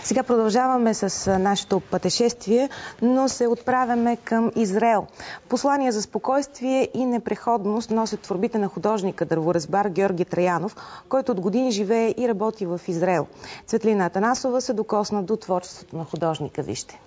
Сега продължаваме с нашето пътешествие, но се отправяме към Израел. Послания за спокойствие и непреходност носят творбите на художника дърворезбар Георги Траянов, който от години живее и работи в Израел. Цветлина Атанасова се докосна до творчеството на художника. Вижте.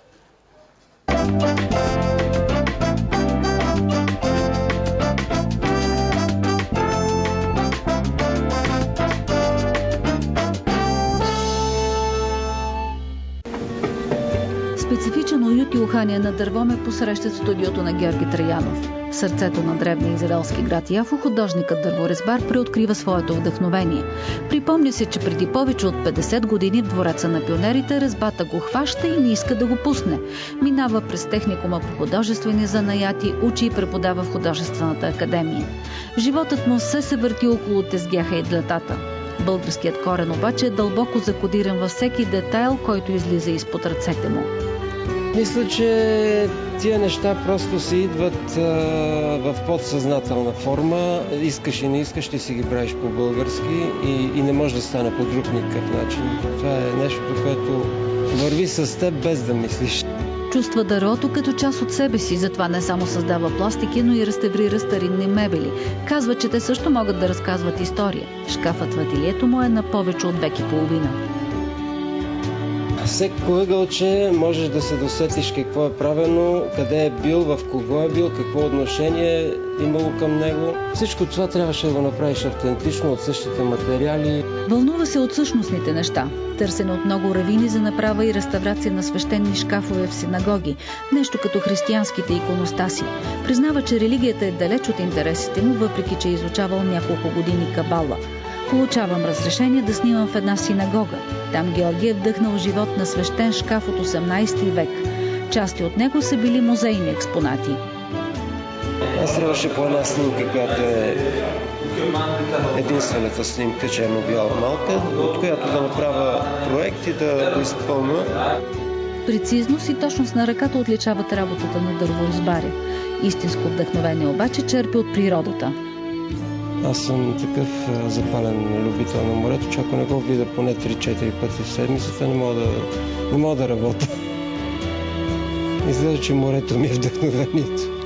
Специфичен уют и ухание на дърво ме посрещат в студиото на Георги Траянов. В сърцето на древния израелски град Яфо художникът дърворезбар преоткрива своето вдъхновение. Припомня се, че преди повече от 50 години в двореца на пионерите резбата го хваща и не иска да го пусне. Минава през техникума по художествени занаяти, учи и преподава в художествената академия. Животът му се върти около тезгяха и длатата. Българският корен обаче е дълбоко закодиран във всеки детайл, който излиза изпод ръцете му. Мисля, че тия неща просто се идват в подсъзнателна форма. Искаш и не искаш, ти си ги правиш по-български и не може да стане по друг никакъв начин. Това е нещото, което върви с теб без да мислиш. Чувства дървото като част от себе си, затова не само създава пластики, но и реставрира старинни мебели. Казва, че те също могат да разказват история. Шкафът в ателието му е на повече от век и половина. Всеко ъгълче можеш да се досетиш какво е правено, къде е бил, в кого е бил, какво отношение е имало към него. Всичко това трябваше да го направиш автентично от същите материали. Вълнува се от същностните неща. Търсене от много равини за направа и реставрация на свещени шкафове в синагоги. Нещо като християнските иконостаси. Признава, че религията е далеч от интересите му, въпреки че е изучавал няколко години кабала. Получавам разрешение да снимам в една синагога. Там Георги е вдъхнал живот на свещен шкаф от 18 век. Части от него са били музейни експонати. Аз трябваше по една снимка, която е единствената снимка, черно-бяла малка, от която да направя проект и да го изпълня. Прецизност и точност на ръката отличават работата на дърворезбаря. Истинско вдъхновение обаче черпи от природата. Аз съм такъв запален любител на морето, че ако не го видя поне 3-4 пъти в седмицата, не мога да работя. Изглежда, че морето ми е вдъхновението.